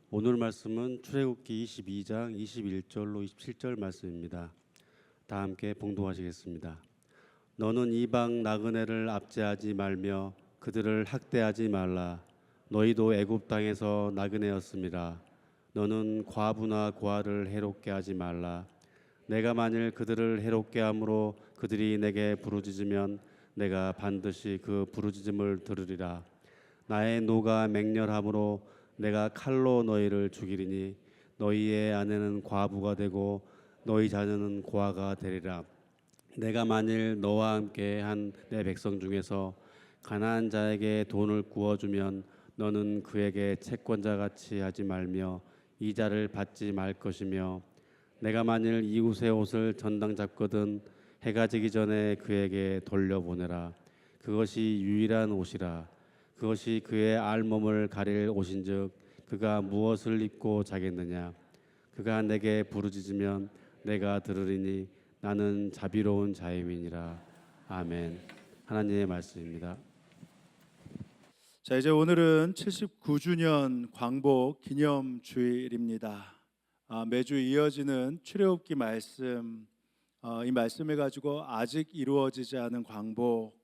오늘 말씀은 출애굽기 22장 21절로 27절 말씀입니다. 다 함께 봉독하시겠습니다. 너는 이방 나그네를 압제하지 말며 그들을 학대하지 말라. 너희도 애굽 땅에서 나그네였음이라. 너는 과부나 고아를 해롭게 하지 말라. 내가 만일 그들을 해롭게 함으로 그들이 내게 부르짖으면 내가 반드시 그 부르짖음을 들으리라. 나의 노가 맹렬함으로 내가 칼로 너희를 죽이리니 너희의 아내는 과부가 되고 너희 자녀는 고아가 되리라. 내가 만일 너와 함께 한 내 백성 중에서 가난한 자에게 돈을 구워주면 너는 그에게 채권자같이 하지 말며 이자를 받지 말 것이며 내가 만일 이웃의 옷을 전당 잡거든 해가 지기 전에 그에게 돌려보내라. 그것이 유일한 옷이라. 그것이 그의 알몸을 가릴 옷인즉 그가 무엇을 입고 자겠느냐. 그가 내게 부르짖으면 내가 들으리니 나는 자비로운 자임이니라. 아멘. 하나님의 말씀입니다. 자, 이제 오늘은 79주년 광복 기념주일입니다. 매주 이어지는 출애굽기 말씀, 이 말씀을 가지고 아직 이루어지지 않은 광복,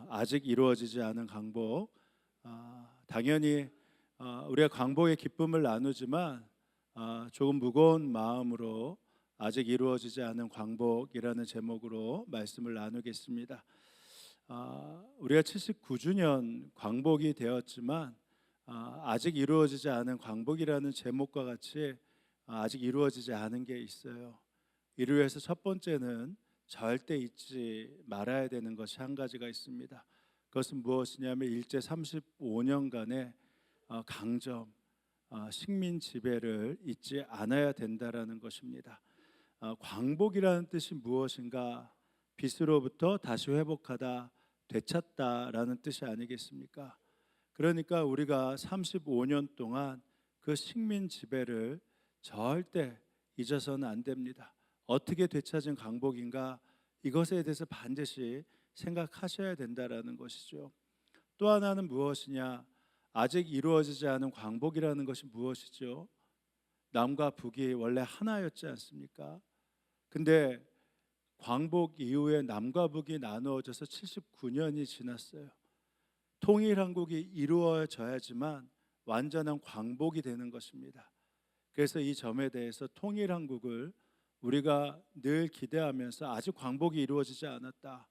아직 이루어지지 않은 광복. 당연히 우리가 광복의 기쁨을 나누지만 조금 무거운 마음으로 아직 이루어지지 않은 광복이라는 제목으로 말씀을 나누겠습니다. 우리가 79주년 광복이 되었지만 아직 이루어지지 않은 광복이라는 제목과 같이 아직 이루어지지 않은 게 있어요. 이를 위해서 첫 번째는 절대 잊지 말아야 되는 것이 한 가지가 있습니다. 그것은 무엇이냐면 일제 35년간의 강점, 식민 지배를 잊지 않아야 된다라는 것입니다. 광복이라는 뜻이 무엇인가? 빚으로부터 다시 회복하다, 되찾다라는 뜻이 아니겠습니까? 그러니까 우리가 35년 동안 그 식민 지배를 절대 잊어서는 안 됩니다. 어떻게 되찾은 광복인가? 이것에 대해서 반드시 생각하셔야 된다라는 것이죠. 또 하나는 무엇이냐? 아직 이루어지지 않은 광복이라는 것이 무엇이죠? 남과 북이 원래 하나였지 않습니까? 근데 광복 이후에 남과 북이 나누어져서 79년이 지났어요. 통일한국이 이루어져야지만 완전한 광복이 되는 것입니다. 그래서 이 점에 대해서 통일한국을 우리가 늘 기대하면서 아직 광복이 이루어지지 않았다.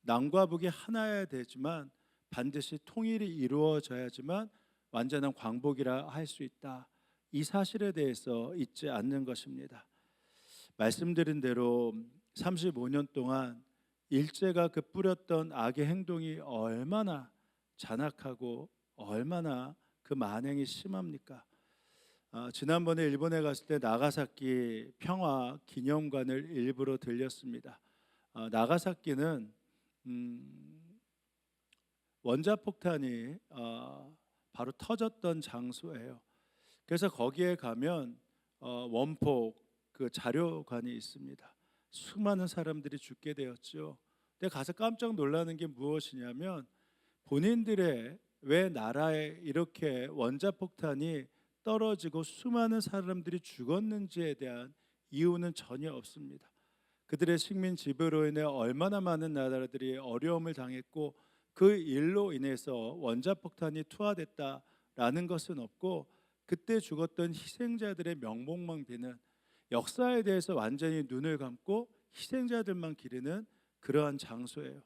남과 북이 하나여야 되지만 반드시 통일이 이루어져야지만 완전한 광복이라 할 수 있다. 이 사실에 대해서 잊지 않는 것입니다. 말씀드린 대로 35년 동안 일제가 그 뿌렸던 악의 행동이 얼마나 잔악하고 얼마나 그 만행이 심합니까? 지난번에 일본에 갔을 때 나가사키 평화 기념관을 일부러 들렸습니다. 나가사키는 원자폭탄이 바로 터졌던 장소예요. 그래서 거기에 가면 원폭 그 자료관이 있습니다. 수많은 사람들이 죽게 되었죠. 근데 가서 깜짝 놀라는 게 무엇이냐면 본인들의 왜 나라에 이렇게 원자폭탄이 떨어지고 수많은 사람들이 죽었는지에 대한 이유는 전혀 없습니다. 그들의 식민 지배로 인해 얼마나 많은 나라들이 어려움을 당했고 그 일로 인해서 원자폭탄이 투하됐다라는 것은 없고 그때 죽었던 희생자들의 명복만 비는 역사에 대해서 완전히 눈을 감고 희생자들만 기리는 그러한 장소예요.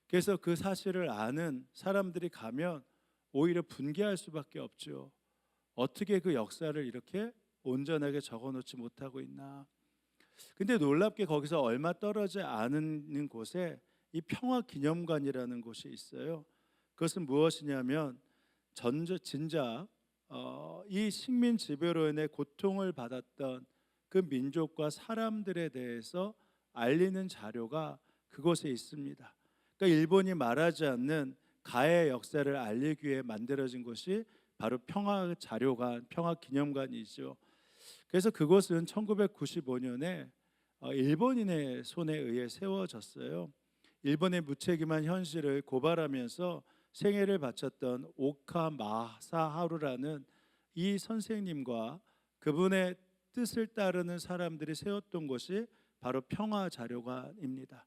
그래서 그 사실을 아는 사람들이 가면 오히려 분개할 수밖에 없죠. 어떻게 그 역사를 이렇게 온전하게 적어놓지 못하고 있나. 근데 놀랍게 거기서 얼마 떨어지지 않은 곳에 이 평화기념관이라는 곳이 있어요. 그것은 무엇이냐면 진작 이 식민 지배로 인해 고통을 받았던 그 민족과 사람들에 대해서 알리는 자료가 그곳에 있습니다. 그러니까 일본이 말하지 않는 가해 역사를 알리기 위해 만들어진 곳이 바로 평화자료관, 평화기념관이죠. 그래서 그곳은 1995년에 일본인의 손에 의해 세워졌어요. 일본의 무책임한 현실을 고발하면서 생애를 바쳤던 오카 마사하루라는 이 선생님과 그분의 뜻을 따르는 사람들이 세웠던 곳이 바로 평화자료관입니다.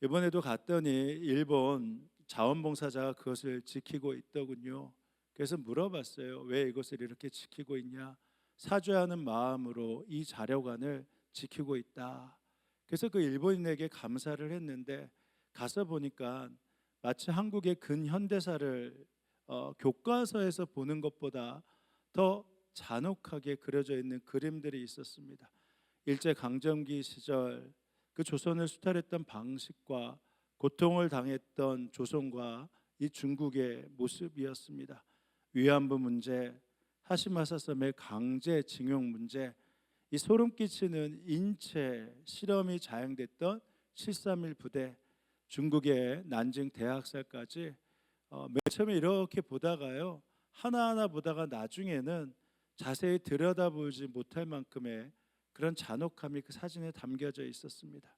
이번에도 갔더니 일본 자원봉사자가 그것을 지키고 있더군요. 그래서 물어봤어요. 왜 이것을 이렇게 지키고 있냐? 사죄하는 마음으로 이 자료관을 지키고 있다. 그래서 그 일본인에게 감사를 했는데 가서 보니까 마치 한국의 근현대사를 교과서에서 보는 것보다 더 잔혹하게 그려져 있는 그림들이 있었습니다. 일제 강점기 시절 그 조선을 수탈했던 방식과 고통을 당했던 조선과 이 중국의 모습이었습니다. 위안부 문제, 하시마사 섬의 강제징용 문제, 이 소름 끼치는 인체 실험이 자행됐던 731 부대, 중국의 난징 대학살까지 맨 처음에 이렇게 보다가요, 하나하나 보다가 나중에는 자세히 들여다보지 못할 만큼의 그런 잔혹함이 그 사진에 담겨져 있었습니다.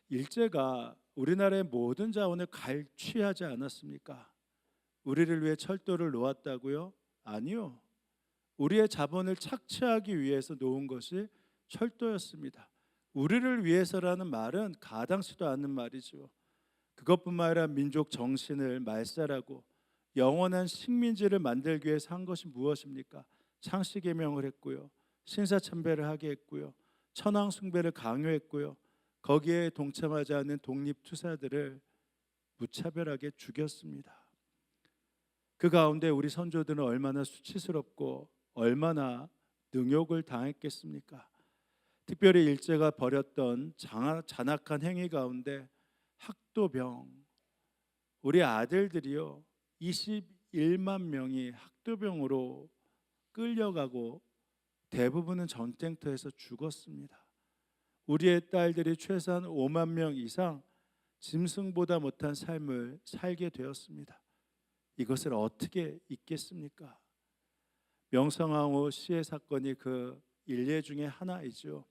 일제가 우리나라의 모든 자원을 갈취하지 않았습니까? 우리를 위해 철도를 놓았다고요? 아니요. 우리의 자본을 착취하기 위해서 놓은 것이 철도였습니다. 우리를 위해서라는 말은 가당치도 않는 말이죠. 그것뿐만 아니라 민족 정신을 말살하고 영원한 식민지를 만들기 위해서 한 것이 무엇입니까? 창씨개명을 했고요, 신사참배를 하게 했고요, 천황숭배를 강요했고요, 거기에 동참하지 않는 독립투사들을 무차별하게 죽였습니다. 그 가운데 우리 선조들은 얼마나 수치스럽고 얼마나 능욕을 당했겠습니까? 특별히 일제가 벌였던 잔악한 행위 가운데 학도병, 우리 아들들이요 21만 명이 학도병으로 끌려가고 대부분은 전쟁터에서 죽었습니다. 우리의 딸들이 최소한 5만 명 이상 짐승보다 못한 삶을 살게 되었습니다. 이것을 어떻게 잊겠습니까? 명성황후 시해 사건이 그 일례 중에 하나이죠.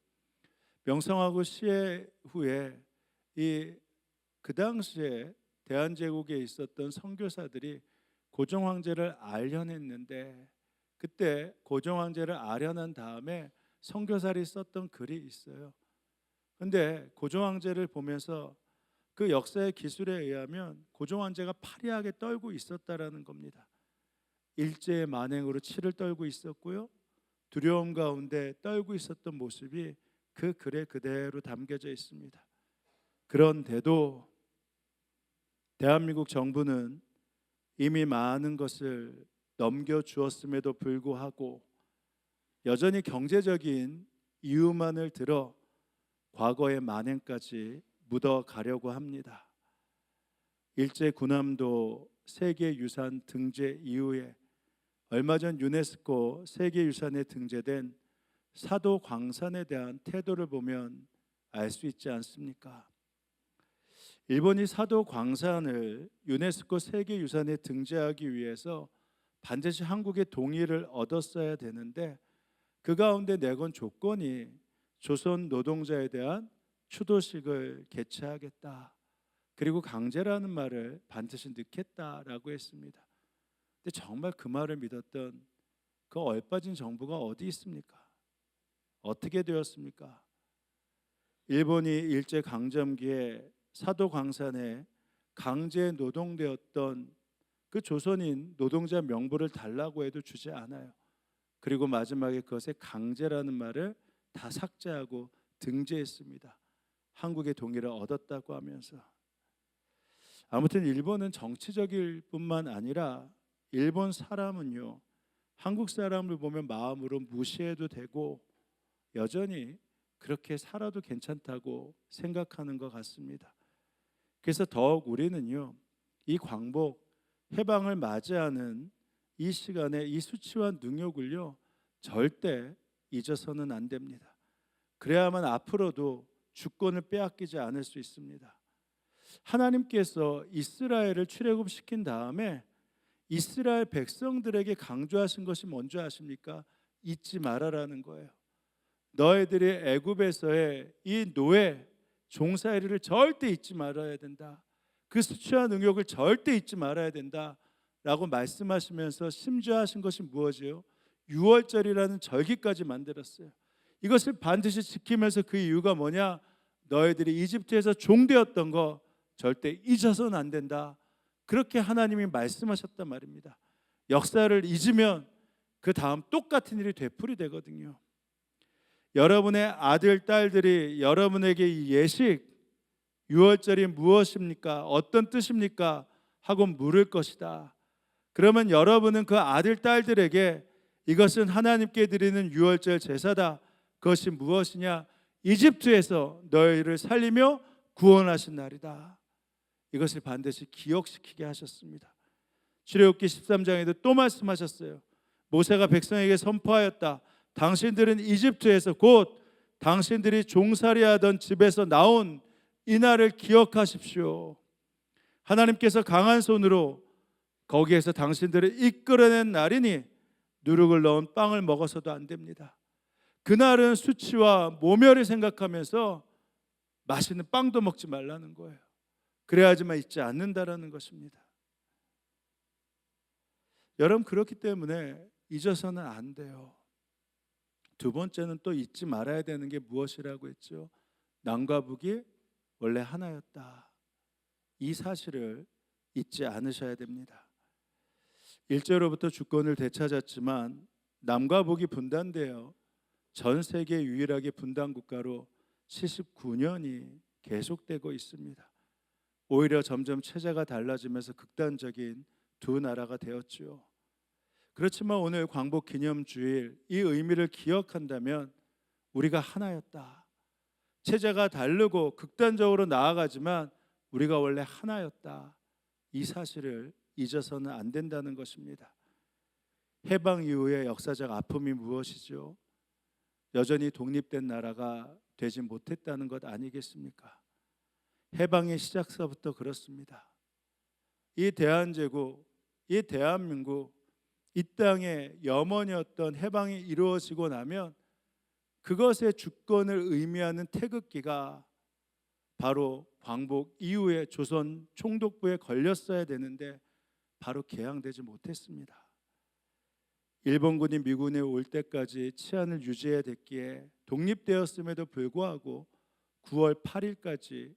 명성황후 시해 후에 그 당시에 대한제국에 있었던 선교사들이 고종 황제를 알려냈는데, 그때 고종 황제를 알려낸 다음에 선교사들이 썼던 글이 있어요. 근데 고종 황제를 보면서 그 역사의 기술에 의하면 고종 황제가 파리하게 떨고 있었다라는 겁니다. 일제의 만행으로 치를 떨고 있었고요, 두려움 가운데 떨고 있었던 모습이 그 글에 그대로 담겨져 있습니다. 그런데도 대한민국 정부는 이미 많은 것을 넘겨주었음에도 불구하고 여전히 경제적인 이유만을 들어 과거의 만행까지 묻어가려고 합니다. 일제 군함도 세계유산 등재 이후에 얼마 전 유네스코 세계유산에 등재된 사도 광산에 대한 태도를 보면 알 수 있지 않습니까? 일본이 사도 광산을 유네스코 세계유산에 등재하기 위해서 반드시 한국의 동의를 얻었어야 되는데, 그 가운데 내건 조건이 조선 노동자에 대한 추도식을 개최하겠다, 그리고 강제라는 말을 반드시 넣겠다라고 했습니다. 근데 정말 그 말을 믿었던 그 얼빠진 정부가 어디 있습니까? 어떻게 되었습니까? 일본이 일제 강점기에 사도 광산에 강제 노동되었던 그 조선인 노동자 명부를 달라고 해도 주지 않아요. 그리고 마지막에 그것에 강제라는 말을 다 삭제하고 등재했습니다. 한국의 동의를 얻었다고 하면서. 아무튼 일본은 정치적일 뿐만 아니라 일본 사람은요, 한국 사람을 보면 마음으로 무시해도 되고 여전히 그렇게 살아도 괜찮다고 생각하는 것 같습니다. 그래서 더욱 우리는요, 이 광복 해방을 맞이하는 이 시간에 이 수치와 능욕을요 절대 잊어서는 안 됩니다. 그래야만 앞으로도 주권을 빼앗기지 않을 수 있습니다. 하나님께서 이스라엘을 출애굽시킨 다음에 이스라엘 백성들에게 강조하신 것이 뭔지 아십니까? 잊지 말아라는 거예요. 너희들이 애굽에서의 이 노예 종살이를 절대 잊지 말아야 된다. 그 수치와 능욕을 절대 잊지 말아야 된다 라고 말씀하시면서 심지어 하신 것이 무엇이요? 유월절이라는 절기까지 만들었어요. 이것을 반드시 지키면서 그 이유가 뭐냐? 너희들이 이집트에서 종되었던 거 절대 잊어서는 안 된다. 그렇게 하나님이 말씀하셨단 말입니다. 역사를 잊으면 그 다음 똑같은 일이 되풀이되거든요. 여러분의 아들, 딸들이 여러분에게 이 예식, 유월절이 무엇입니까? 어떤 뜻입니까? 하고 물을 것이다. 그러면 여러분은 그 아들, 딸들에게 이것은 하나님께 드리는 유월절 제사다. 그것이 무엇이냐? 이집트에서 너희를 살리며 구원하신 날이다. 이것을 반드시 기억시키게 하셨습니다. 출애굽기 13장에도 또 말씀하셨어요. 모세가 백성에게 선포하였다. 당신들은 이집트에서 곧 당신들이 종살이하던 집에서 나온 이 날을 기억하십시오. 하나님께서 강한 손으로 거기에서 당신들을 이끌어낸 날이니 누룩을 넣은 빵을 먹어서도 안 됩니다. 그날은 수치와 모멸을 생각하면서 맛있는 빵도 먹지 말라는 거예요. 그래야지만 잊지 않는다라는 것입니다. 여러분, 그렇기 때문에 잊어서는 안 돼요. 두 번째는 또 잊지 말아야 되는 게 무엇이라고 했죠? 남과 북이 원래 하나였다. 이 사실을 잊지 않으셔야 됩니다. 일제로부터 주권을 되찾았지만 남과 북이 분단되어 전 세계 유일하게 분단 국가로 79년이 계속되고 있습니다. 오히려 점점 체제가 달라지면서 극단적인 두 나라가 되었죠. 그렇지만 오늘 광복 기념주일 이 의미를 기억한다면 우리가 하나였다. 체제가 다르고 극단적으로 나아가지만 우리가 원래 하나였다. 이 사실을 잊어서는 안 된다는 것입니다. 해방 이후의 역사적 아픔이 무엇이죠? 여전히 독립된 나라가 되지 못했다는 것 아니겠습니까? 해방의 시작서부터 그렇습니다. 이 대한제국, 이 대한민국, 이 땅의 염원이었던 해방이 이루어지고 나면 그것의 주권을 의미하는 태극기가 바로 광복 이후에 조선 총독부에 걸렸어야 되는데 바로 개항되지 못했습니다. 일본군이 미군에 올 때까지 치안을 유지해야 됐기에 독립되었음에도 불구하고 9월 8일까지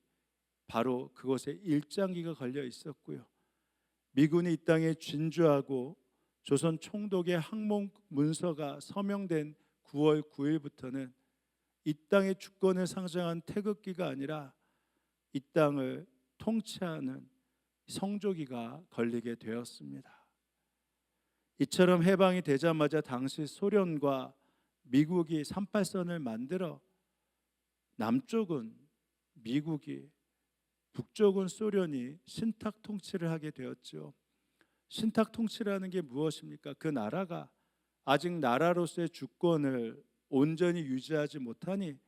바로 그것에 일장기가 걸려 있었고요. 미군이 이 땅에 진주하고 조선 총독의 항목 문서가 서명된 9월 9일부터는 이 땅의 주권을 상징한 태극기가 아니라 이 땅을 통치하는 성조기가 걸리게 되었습니다. 이처럼 해방이 되자마자 당시 소련과 미국이 38선을 만들어 남쪽은 미국이, 북쪽은 소련이 신탁 통치를 하게 되었죠. 신탁 통치라는 게 무엇입니까? 그 나라가 아직 나라로서의 주권을 온전히 유지하지 못하니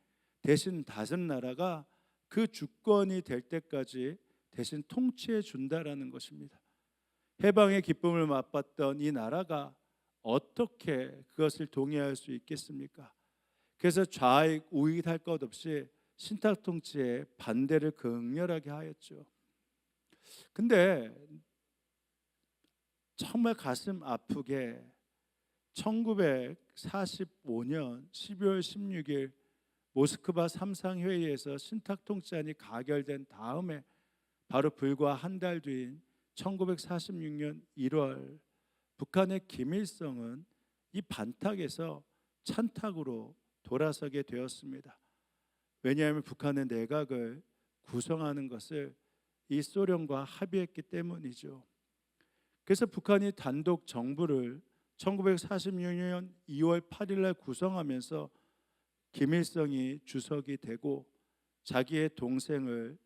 대신 다른 나라가 그 주권이 될 때까지 대신 통치해 준다라는 것입니다. 해방의 기쁨을 맛봤던 이 나라가 어떻게 그것을 동의할 수 있겠습니까? 그래서 좌익 우익 할 것 없이 신탁 통치에 반대를 극렬하게 하였죠. 근데 정말 가슴 아프게 1945년 12월 16일 모스크바 삼상회의에서 신탁 통치안이 가결된 다음에 바로 불과 한 달 뒤인 1946년 1월 북한의 김일성은 이 반탁에서 찬탁으로 돌아서게 되었습니다. 왜냐하면 북한의 내각을 구성하는 것을 이 소련과 합의했기 때문이죠. 그래서 북한이 단독 정부를 1946년 2월 8일 날 구성하면서 김일성이 주석이 되고 자기의 동생을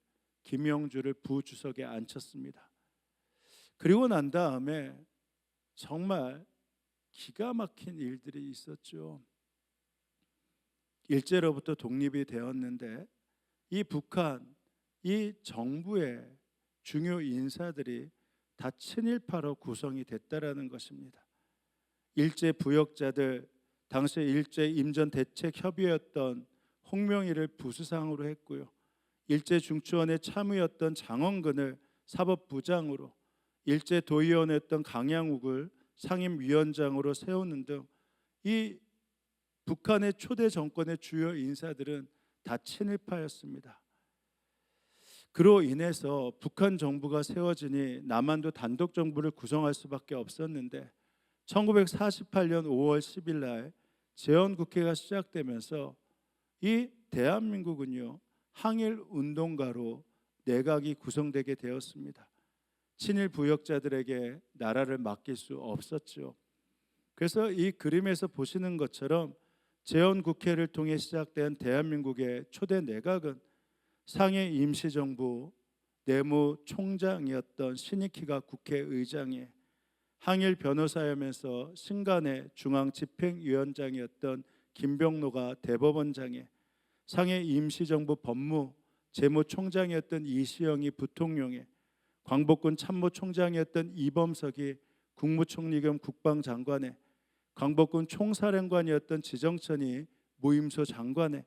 김영주를 부주석에 앉혔습니다. 그리고 난 다음에 정말 기가 막힌 일들이 있었죠. 일제로부터 독립이 되었는데 이 북한, 이 정부의 중요 인사들이 다 친일파로 구성이 됐다라는 것입니다. 일제 부역자들, 당시 일제 임전 대책 협의였던 홍명일을 부수상으로 했고요. 일제 중추원의 참의였던 장원근을 사법부장으로, 일제 도의원이었던 강양욱을 상임위원장으로 세우는 등 이 북한의 초대 정권의 주요 인사들은 다 친일파였습니다. 그로 인해서 북한 정부가 세워지니 남한도 단독 정부를 구성할 수밖에 없었는데 1948년 5월 10일 날 재헌국회가 시작되면서 이 대한민국은요 항일 운동가로 내각이 구성되게 되었습니다. 친일 부역자들에게 나라를 맡길 수 없었죠. 그래서 이 그림에서 보시는 것처럼 재헌국회를 통해 시작된 대한민국의 초대 내각은 상해 임시정부 내무총장이었던 신익희가 국회의장에, 항일 변호사이면서 신간의 중앙집행위원장이었던 김병로가 대법원장에, 상해 임시정부 법무 재무총장이었던 이시영이 부통령에, 광복군 참모총장이었던 이범석이 국무총리 겸 국방장관에, 광복군 총사령관이었던 지정천이 무임소 장관에,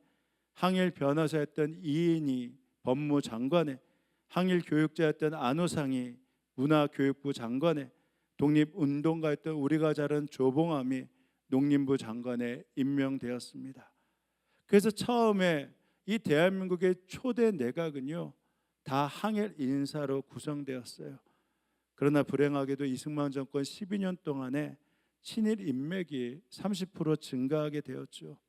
항일 변호사였던 이인이 법무장관에, 항일 교육자였던 안호상이 문화교육부 장관에, 독립운동가였던 우리가 자른 조봉암이 농림부 장관에 임명되었습니다. 그래서 처음에 이 대한민국의 초대 내각은요 다 항일 인사로 구성되었어요. 그러나 불행하게도 이승만 정권 12년 동안에 친일 인맥이 30% 증가하게 되었죠.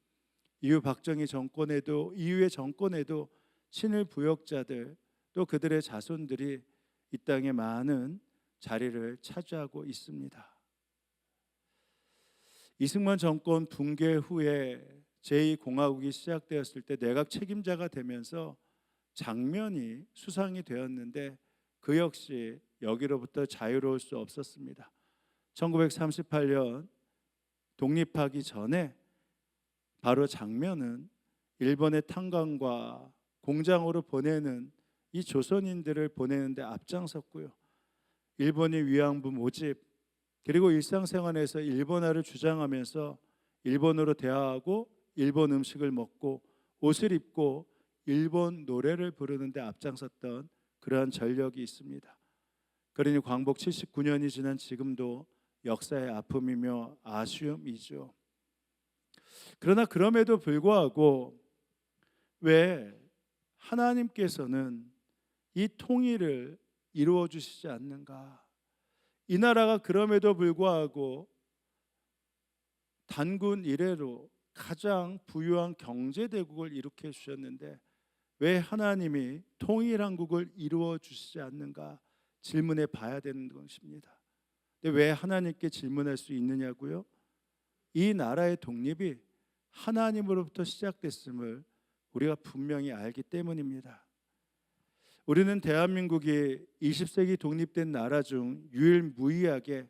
이후 박정희 정권에도, 이후의 정권에도 친일 부역자들 또 그들의 자손들이 이 땅에 많은 자리를 차지하고 있습니다. 이승만 정권 붕괴 후에 제2공화국이 시작되었을 때 내각 책임자가 되면서 장면이 수상이 되었는데 그 역시 여기로부터 자유로울 수 없었습니다. 1938년 독립하기 전에 바로 장면은 일본의 탄광과 공장으로 보내는 이 조선인들을 보내는데 앞장섰고요. 일본인 위안부 모집 그리고 일상생활에서 일본어를 주장하면서 일본어로 대화하고 일본 음식을 먹고 옷을 입고 일본 노래를 부르는데 앞장섰던 그러한 전력이 있습니다. 그러니 광복 79년이 지난 지금도 역사의 아픔이며 아쉬움이죠. 그러나 그럼에도 불구하고 왜 하나님께서는 이 통일을 이루어 주시지 않는가? 이 나라가 그럼에도 불구하고 단군 이래로 가장 부유한 경제대국을 일으켜 주셨는데 왜 하나님이 통일한국을 이루어 주시지 않는가 질문해 봐야 되는 것입니다. 근데 왜 하나님께 질문할 수 있느냐고요? 이 나라의 독립이 하나님으로부터 시작됐음을 우리가 분명히 알기 때문입니다. 우리는 대한민국이 20세기 독립된 나라 중 유일무이하게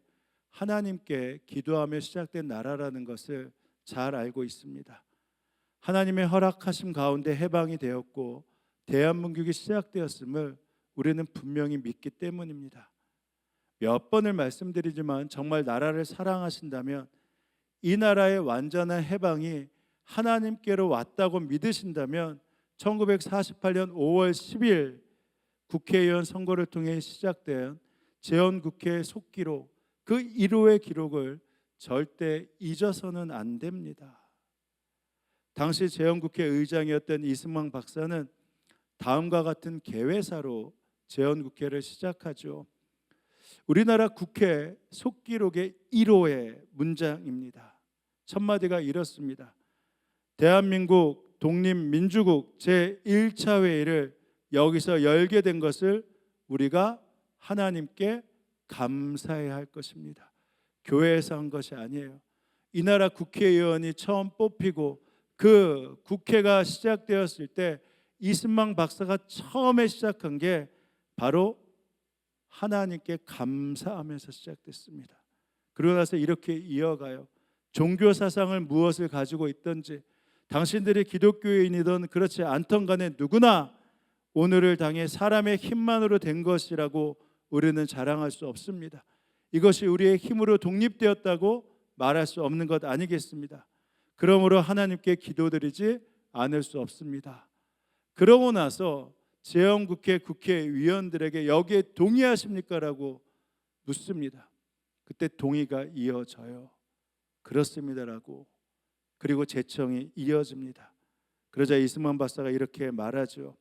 하나님께 기도하며 시작된 나라라는 것을 잘 알고 있습니다. 하나님의 허락하심 가운데 해방이 되었고 대한민국이 시작되었음을 우리는 분명히 믿기 때문입니다. 몇 번을 말씀드리지만 정말 나라를 사랑하신다면 이 나라의 완전한 해방이 하나님께로 왔다고 믿으신다면 1948년 5월 10일 국회의원 선거를 통해 시작된 재헌국회의 속기록 그 1호의 기록을 절대 잊어서는 안 됩니다. 당시 재헌국회 의장이었던 이승만 박사는 다음과 같은 개회사로 재헌국회를 시작하죠. 우리나라 국회 속기록의 1호의 문장입니다. 첫 마디가 이렇습니다. 대한민국 독립민주국 제1차 회의를 여기서 열게 된 것을 우리가 하나님께 감사해야 할 것입니다. 교회에서 한 것이 아니에요. 이 나라 국회의원이 처음 뽑히고 그 국회가 시작되었을 때 이승만 박사가 처음에 시작한 게 바로 하나님께 감사하면서 시작됐습니다. 그러고 나서 이렇게 이어가요. 종교 사상을 무엇을 가지고 있든지 당신들이 기독교인이든 그렇지 않던 간에 누구나 오늘을 당해 사람의 힘만으로 된 것이라고 우리는 자랑할 수 없습니다. 이것이 우리의 힘으로 독립되었다고 말할 수 없는 것 아니겠습니다. 그러므로 하나님께 기도드리지 않을 수 없습니다. 그러고 나서 재헌국회 국회의원들에게 여기에 동의하십니까? 라고 묻습니다. 그때 동의가 이어져요. 그렇습니다라고. 그리고 제청이 이어집니다. 그러자 이승만 박사가 이렇게 말하죠.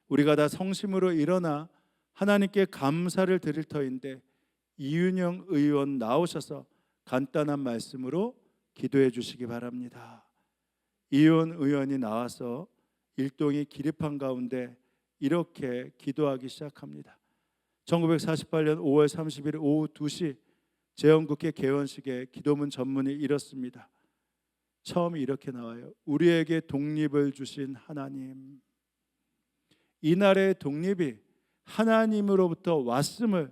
우리가 다 성심으로 일어나 하나님께 감사를 드릴 터인데 이윤영 의원 나오셔서 간단한 말씀으로 기도해 주시기 바랍니다. 이윤 의원이 나와서 일동이 기립한 가운데 이렇게 기도하기 시작합니다. 1948년 5월 30일 오후 2시 재헌국회 개원식에 기도문 전문이 이렇습니다. 처음이 이렇게 나와요. 우리에게 독립을 주신 하나님. 이날의 독립이 하나님으로부터 왔음을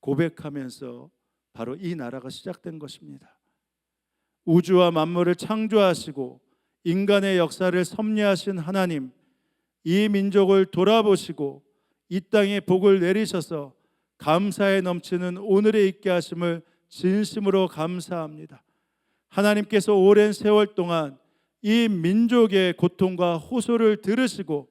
고백하면서 바로 이 나라가 시작된 것입니다. 우주와 만물을 창조하시고 인간의 역사를 섭리하신 하나님, 이 민족을 돌아보시고 이 땅에 복을 내리셔서 감사에 넘치는 오늘에 있게 하심을 진심으로 감사합니다. 하나님께서 오랜 세월 동안 이 민족의 고통과 호소를 들으시고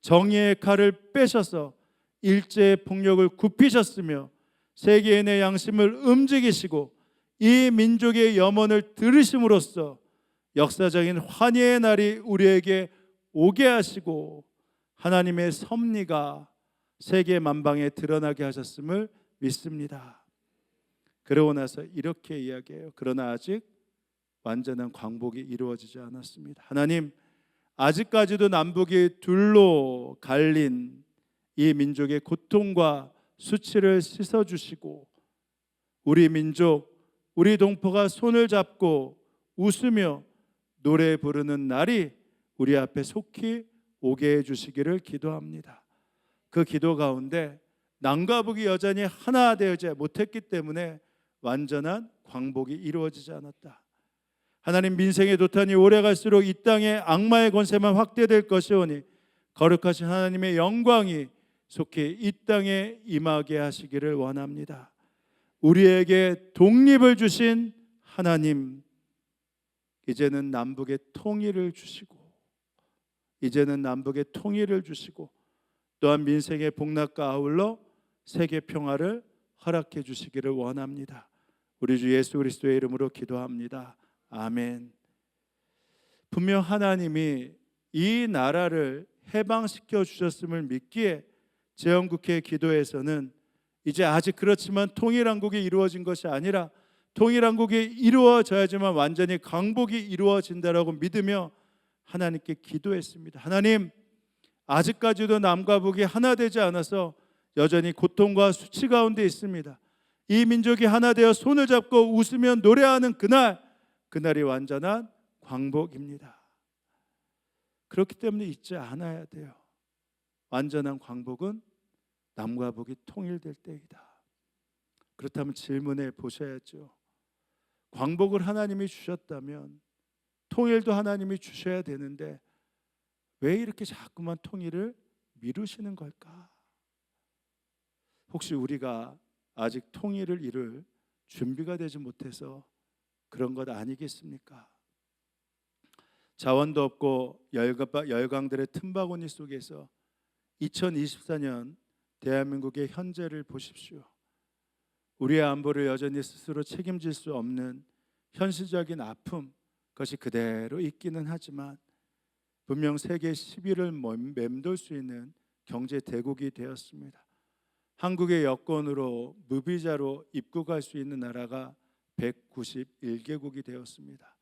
정의의 칼을 빼셔서 일제의 폭력을 굽히셨으며 세계인의 양심을 움직이시고 이 민족의 염원을 들으심으로써 역사적인 환희의 날이 우리에게 오게 하시고 하나님의 섭리가 세계 만방에 드러나게 하셨음을 믿습니다. 그러고 나서 이렇게 이야기해요. 그러나 아직 완전한 광복이 이루어지지 않았습니다. 하나님, 아직까지도 남북이 둘로 갈린 이 민족의 고통과 수치를 씻어주시고 우리 민족, 우리 동포가 손을 잡고 웃으며 노래 부르는 날이 우리 앞에 속히 오게 해주시기를 기도합니다. 그 기도 가운데 남과 북이 여전히 하나 되어지 못했기 때문에 완전한 광복이 이루어지지 않았다. 하나님, 민생의 도탄이 오래갈수록 이 땅의 악마의 권세만 확대될 것이오니 거룩하신 하나님의 영광이 속히 이 땅에 임하게 하시기를 원합니다. 우리에게 독립을 주신 하나님, 이제는 남북의 통일을 주시고 또한 민생의 복락과 아울러 세계 평화를 허락해 주시기를 원합니다. 우리 주 예수 그리스도의 이름으로 기도합니다. 아멘. 분명 하나님이 이 나라를 해방시켜 주셨음을 믿기에 재헌국회 기도에서는 이제 아직 그렇지만 통일한국이 이루어진 것이 아니라 통일한국이 이루어져야지만 완전히 광복이 이루어진다라고 믿으며 하나님께 기도했습니다. 하나님, 아직까지도 남과 북이 하나 되지 않아서 여전히 고통과 수치 가운데 있습니다. 이 민족이 하나 되어 손을 잡고 웃으며 노래하는 그날이 완전한 광복입니다. 그렇기 때문에 잊지 않아야 돼요. 완전한 광복은 남과 북이 통일될 때이다. 그렇다면 질문해 보셔야죠. 광복을 하나님이 주셨다면 통일도 하나님이 주셔야 되는데 왜 이렇게 자꾸만 통일을 미루시는 걸까? 혹시 우리가 아직 통일을 이룰 준비가 되지 못해서 그런 것 아니겠습니까? 자원도 없고 열강들의 틈바구니 속에서 2024년 대한민국의 현재를 보십시오. 우리의 안보를 여전히 스스로 책임질 수 없는 현실적인 아픔, 그것이 그대로 있기는 하지만 분명 세계 10위를 맴돌 수 있는 경제 대국이 되었습니다. 한국의 여권으로 무비자로 입국할 수 있는 나라가 191개국이 되었습니다.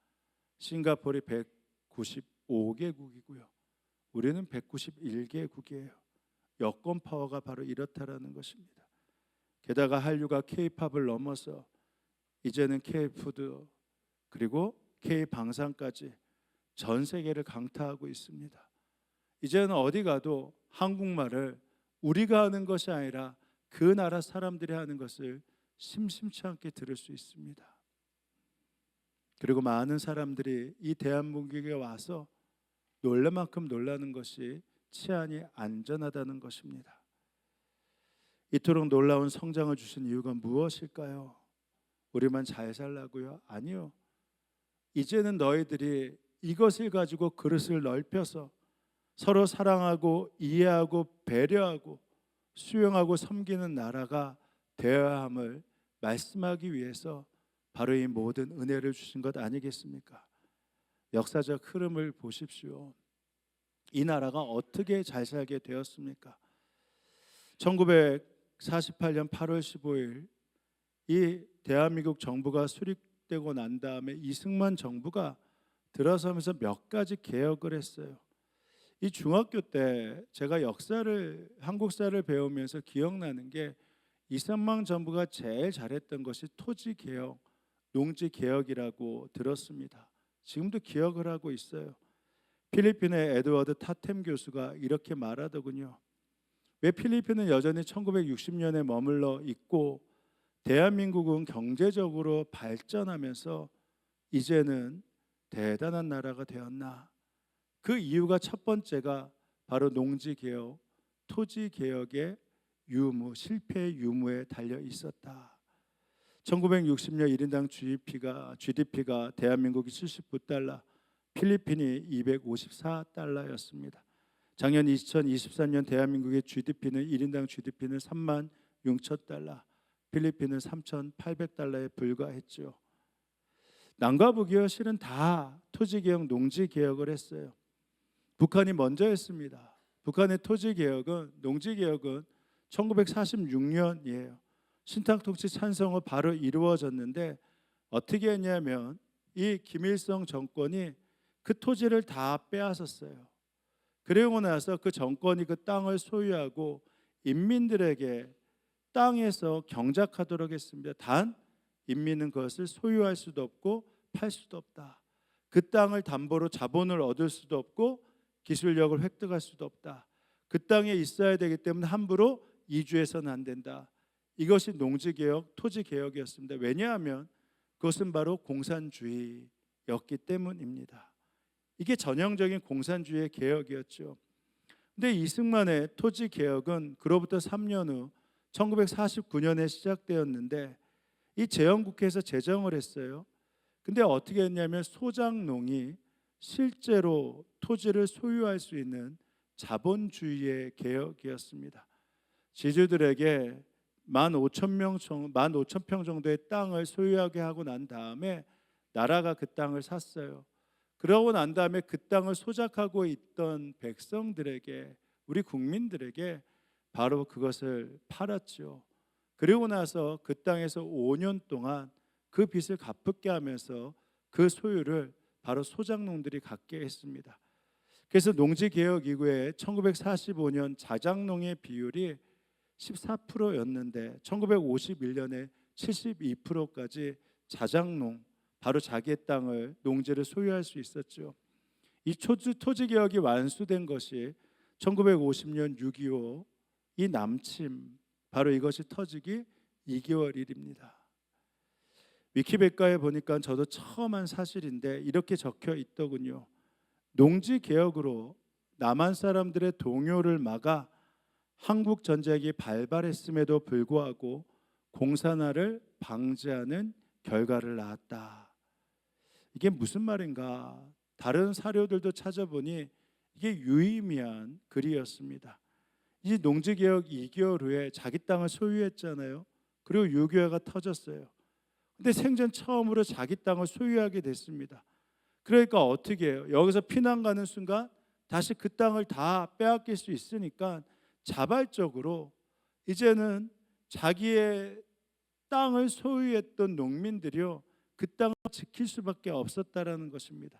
싱가포르이 195개국이고요. 우리는 191개국이에요. 여권 파워가 바로 이렇다라는 것입니다. 게다가 한류가 K-팝을 넘어서 이제는 K-푸드 그리고 K-방산까지 전 세계를 강타하고 있습니다. 이제는 어디 가도 한국말을 우리가 하는 것이 아니라 그 나라 사람들이 하는 것을 심심치 않게 들을 수 있습니다. 그리고 많은 사람들이 이 대한민국에 와서 놀랄 만큼 놀라는 것이 치안이 안전하다는 것입니다. 이토록 놀라운 성장을 주신 이유가 무엇일까요? 우리만 잘 살라고요? 아니요. 이제는 너희들이 이것을 가지고 그릇을 넓혀서 서로 사랑하고 이해하고 배려하고 수용하고 섬기는 나라가 되어야 함을 말씀하기 위해서 바로 이 모든 은혜를 주신 것 아니겠습니까? 역사적 흐름을 보십시오. 이 나라가 어떻게 잘 살게 되었습니까? 1948년 8월 15일 이 대한민국 정부가 수립되고 난 다음에 이승만 정부가 들어서면서 몇 가지 개혁을 했어요. 이 중학교 때 제가 한국사를 배우면서 기억나는 게 이승만 정부가 제일 잘했던 것이 토지 개혁, 농지 개혁이라고 들었습니다. 지금도 기억을 하고 있어요. 필리핀의 에드워드 타템 교수가 이렇게 말하더군요. 왜 필리핀은 여전히 1960년에 머물러 있고 대한민국은 경제적으로 발전하면서 이제는 대단한 나라가 되었나? 그 이유가 첫 번째가 바로 농지개혁, 토지개혁의 유무, 실패의 유무에 달려 있었다. 1960년 1인당 GDP가 대한민국이 79달러, 필리핀이 254달러였습니다. 작년 2023년 대한민국의 GDP는 1인당 GDP는 3만 6천 달러, 필리핀은 3,800달러에 불과했죠. 남과 북이요 실은 다 토지개혁, 농지개혁을 했어요. 북한이 먼저 했습니다. 북한의 토지개혁은, 농지개혁은 1946년이에요. 신탁통치 찬성 후 바로 이루어졌는데 어떻게 했냐면 이 김일성 정권이 그 토지를 다 빼앗았어요. 그리고 나서 그 정권이 그 땅을 소유하고 인민들에게 땅에서 경작하도록 했습니다. 단 인민은 그것을 소유할 수도 없고 팔 수도 없다. 그 땅을 담보로 자본을 얻을 수도 없고 기술력을 획득할 수도 없다. 그 땅에 있어야 되기 때문에 함부로 이주해서는 안 된다. 이것이 농지개혁, 토지개혁이었습니다. 왜냐하면 그것은 바로 공산주의였기 때문입니다. 이게 전형적인 공산주의의 개혁이었죠. 근데 이승만의 토지개혁은 그로부터 3년 후 1949년에 시작되었는데 이 재헌국회에서 제정을 했어요. 근데 어떻게 했냐면 소장농이 실제로 토지를 소유할 수 있는 자본주의의 개혁이었습니다. 지주들에게 15,000평 정도의 땅을 소유하게 하고 난 다음에 나라가 그 땅을 샀어요. 그러고 난 다음에 그 땅을 소작하고 있던 백성들에게, 우리 국민들에게 바로 그것을 팔았죠. 그리고 나서 그 땅에서 5년 동안 그 빚을 갚게 하면서 그 소유를 바로 소작농들이 갖게 했습니다. 그래서 농지개혁 이후에 1945년 자작농의 비율이 14%였는데 1951년에 72%까지 자작농, 바로 자기의 땅을, 농지를 소유할 수 있었죠. 이 토지개혁이 완수된 것이 1950년 6.25 이 남침, 바로 이것이 터지기 2개월 일입니다. 위키백과에 보니까 저도 처음 한 사실인데 이렇게 적혀 있더군요. 농지개혁으로 남한 사람들의 동요를 막아 한국 전쟁이 발발했음에도 불구하고 공산화를 방지하는 결과를 낳았다. 이게 무슨 말인가? 다른 사료들도 찾아보니 이게 유의미한 글이었습니다. 이 농지개혁 2개월 후에 자기 땅을 소유했잖아요. 그리고 6.25가 터졌어요. 근데 생전 처음으로 자기 땅을 소유하게 됐습니다. 그러니까 어떻게 해요? 여기서 피난 가는 순간 다시 그 땅을 다 빼앗길 수 있으니까 자발적으로 이제는 자기의 땅을 소유했던 농민들이요, 그 땅을 지킬 수밖에 없었다라는 것입니다.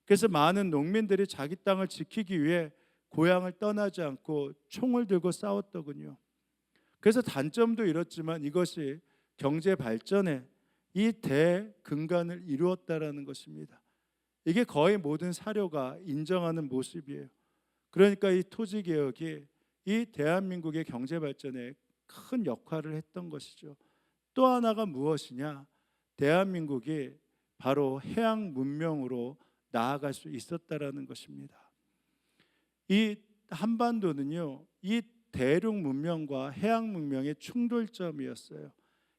그래서 많은 농민들이 자기 땅을 지키기 위해 고향을 떠나지 않고 총을 들고 싸웠더군요. 그래서 단점도 이렇지만 이것이 경제 발전에 이 대근간을 이루었다라는 것입니다. 이게 거의 모든 사료가 인정하는 모습이에요. 그러니까 이 토지개혁이 이 대한민국의 경제 발전에 큰 역할을 했던 것이죠. 또 하나가 무엇이냐? 대한민국이 바로 해양 문명으로 나아갈 수 있었다라는 것입니다. 이 한반도는요, 이 대륙 문명과 해양 문명의 충돌점이었어요.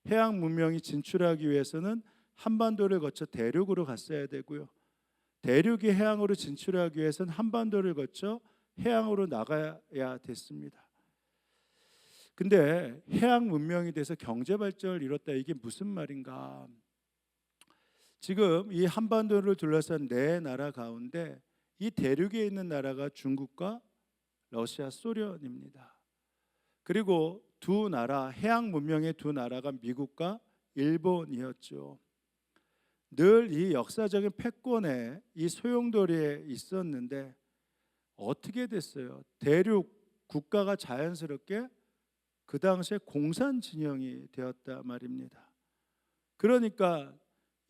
해양 문명이 진출하기 위해서는 한반도를 거쳐 대륙으로 갔어야 되고요, 대륙이 해양으로 진출하기 위해서는 한반도를 거쳐 해양으로 나가야 됐습니다. 근데 해양 문명이 돼서 경제 발전을 이뤘다, 이게 무슨 말인가? 지금 이 한반도를 둘러싼 네 나라 가운데 이 대륙에 있는 나라가 중국과 러시아, 소련입니다. 그리고 두 나라, 해양 문명의 두 나라가 미국과 일본이었죠. 늘 이 역사적인 패권에 이 소용돌이에 있었는데 어떻게 됐어요? 대륙 국가가 자연스럽게 그 당시에 공산 진영이 되었다 말입니다. 그러니까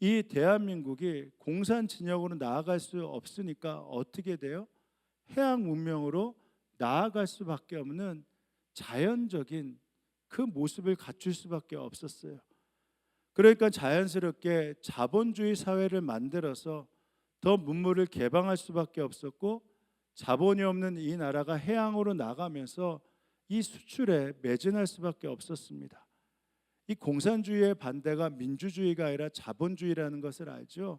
이 대한민국이 공산 진영으로 나아갈 수 없으니까 어떻게 돼요? 해양 문명으로 나아갈 수밖에 없는 자연적인 그 모습을 갖출 수밖에 없었어요. 그러니까 자연스럽게 자본주의 사회를 만들어서 더 문물을 개방할 수밖에 없었고, 자본이 없는 이 나라가 해양으로 나가면서 이 수출에 매진할 수밖에 없었습니다. 이 공산주의의 반대가 민주주의가 아니라 자본주의라는 것을 알죠.